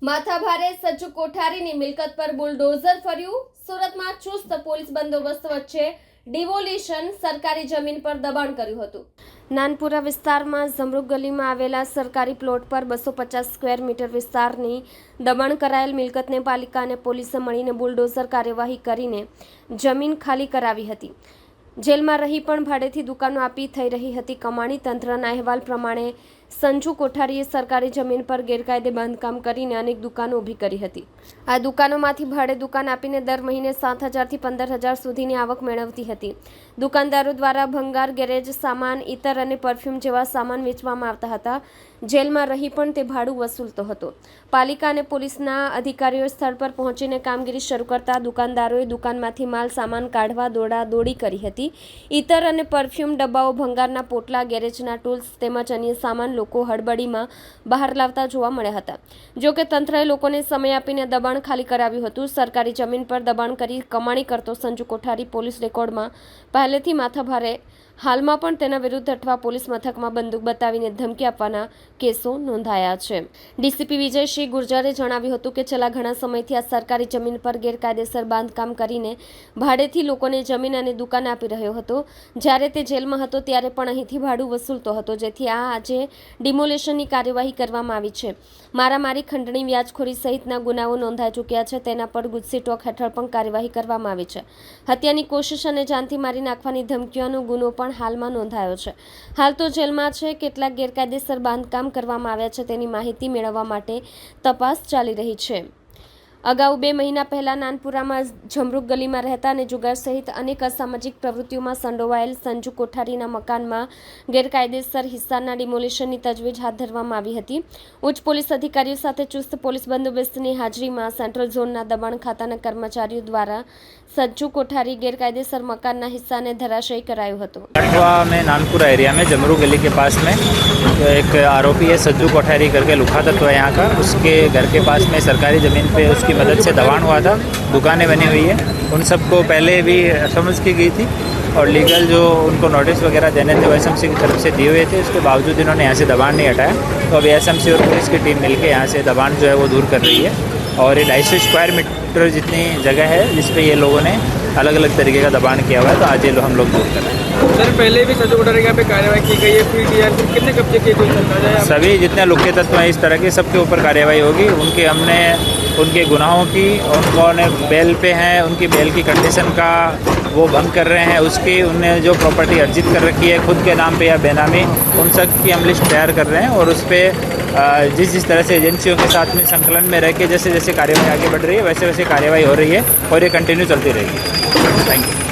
માથાભારે સજ્જુ કોઠારીની મિલકત પર બુલડોઝર ફર્યું। સુરતમાં ચુસ્ત પોલીસ બંદોબસ્ત વચ્ચે ડિમોલિશન સરકારી જમીન પર દબાણ કર્યું હતું। નાનપુરા વિસ્તારમાં જમરૂક ગલીમાં આવેલા સરકારી પ્લોટ પર 250 સ્ક્વેર મીટર વિસ્તારની દબાણ કરાયેલ મિલકતને પાલિકા અને પોલીસે મળીને બુલડોઝર કાર્યવાહી કરીને જમીન ખાલી કરાવી હતી। જેલમાં રહી પણ ભાડેથી દુકાનો આપી થઈ રહી હતી કમાણી। તંત્રના અહેવાલ પ્રમાણે સંજુ કોઠારીએ સરકારી જમીન પર ગેરકાયદે બાંધકામ કરીને અનેક દુકાનો ઊભી કરી હતી। આ દુકાનોમાંથી ભાડે દુકાન આપીને દર મહિને 7,000 થી 15,000 સુધીની આવક મેળવતી હતી। દુકાનદારો દ્વારા ભંગાર, ગેરેજ સામાન, ઇતર અને પરફ્યુમ જેવા સામાન વેચવામાં આવતા હતા। જેલમાં રહી પણ તે ભાડું વસૂલતો હતો। પાલિકા અને પોલીસના અધિકારીઓ સ્થળ પર પહોંચીને કામગીરી શરૂ કરતા દુકાનદારોએ દુકાનમાંથી માલ સામાન કાઢવા દોડાદોડી કરી હતી। ઇતર અને પરફ્યુમ ડબ્બાઓ, ભંગારના પોટલા, ગેરેજના ટૂલ્સ તેમજ અન્ય સામાન લોકો હડબડીમાં બહાર લાવતા જોવા મળ્યા હતા। જો કે તંત્રએ લોકોને સમય આપીને દબાણ ખાલી કરાવ્યું હતું। સરકારી જમીન પર દબાણ કરી કમાણી કરતો સંજુ કોઠારી પોલીસ રેકોર્ડમાં પહેલેથી માથાભારે। હાલમાં પણ તેના વિરુદ્ધ અઠવા પોલીસ મથકમાં બંદૂક બતાવીને ધમકી આપવાના કેસો નોંધાયા છે। ડીસીપી વિજયસિંહ ગુર્જરે જણાવ્યું હતું કે છેલ્લા ઘણા સમયથી આ સરકારી જમીન પર ગેરકાયદેસર બાંધકામ કરીને ભાડેથી લોકોને જમીન અને દુકાન આપી રહ્યો હતો। જ્યારે તે જેલમાં હતો ત્યારે પણ અહીંથી ભાડું વસૂલતો હતો, જેથી આજે ડિમોલેશનની કાર્યવાહી કરવામાં આવી છે। મારામારી, ખંડણી, વ્યાજખોરી સહિતના ગુનાઓ નોંધાઈ ચૂક્યા છે। તેના પર ગુજસી ટોક હેઠળ પણ કાર્યવાહી કરવામાં આવી છે। હત્યાની કોશિશ અને જાનથી મારી નાખવાની ધમકીઓનો ગુનો પણ હાલમાં નોંધાયો છે। હાલ તો જેલમાં છે। કેટલાક ગેરકાયદેસર બાંધકામ કરવામાં આવ્યા છે તેની માહિતી મેળવવા માટે તપાસ ચાલી રહી છે। અગાઉ 2 મહિના પહેલા નાનપુરામાં જમરૂક ગલીમાં રહેતા અને જુગાર સહિત અનેક અસામાજિક પ્રવૃત્તિઓમાં સંડોવાયેલ સંજુ કોઠારીના મકાનમાં ગેરકાયદેસર હિસ્સાના ડિમોલિશનની તજવીજ હાથ ધરવામાં આવી હતી। ઉચ્ચ પોલીસ અધિકારીઓ સાથે ચુસ્ત પોલીસ બંદોબસ્તની હાજરીમાં સેન્ટ્રલ ઝોનના દબાણ ખાતાના કર્મચારીઓ દ્વારા સંજુ કોઠારી ગેરકાયદેસર मकान हिस्सा ने धराशायी करायो હતો। अठवा में नानपुरा एरिया में जमरू गली के पास में एक आरोपी है सज्जू कोठारी करके लुखा तत्व है यहाँ का। उसके घर के पास में सरकारी ज़मीन पे उसकी मदद से दबाण हुआ था। दुकानें बनी हुई है। उन सबको पहले भी समझ की गई थी और लीगल जो उनको नोटिस वगैरह देने थे वो एसएमसी की तरफ से दिए हुए थे। उसके बावजूद इन्होंने यहाँ से दबाण नहीं हटाया। तो अभी एसएमसी और पुलिस की टीम मिलकर यहाँ से दबाण जो है वो दूर कर रही है और ये 250 स्क्वायर मीटर जितनी जगह है जिस पे ये लोगों ने अलग अलग तरीके का दबाण किया हुआ है। तो आज ये हम लोग दूर कर रहे हैं। सर, पहले भी संजू कोठारी पे कार्रवाई की गई है, फिर कितने कब्जे किए कोई सभी जितने लुके तत्व हैं इस तरह के सबके ऊपर कार्रवाई होगी। उनके हमने उनके गुनाहों की, उन्होंने बेल पे हैं, उनकी बेल की कंडीशन का वो भंग कर रहे हैं, उसकी उनने जो प्रॉपर्टी अर्जित कर रखी है खुद के नाम पे या बेनामी, उन सब की हम लिस्ट तैयार कर रहे हैं और उस पर जिस तरह से एजेंसियों के साथ में संकलन में रह के जैसे जैसे कार्यवाही आगे बढ़ रही है वैसे वैसे कार्यवाही हो रही है और ये कंटिन्यू चलती रहेगी। Thank you.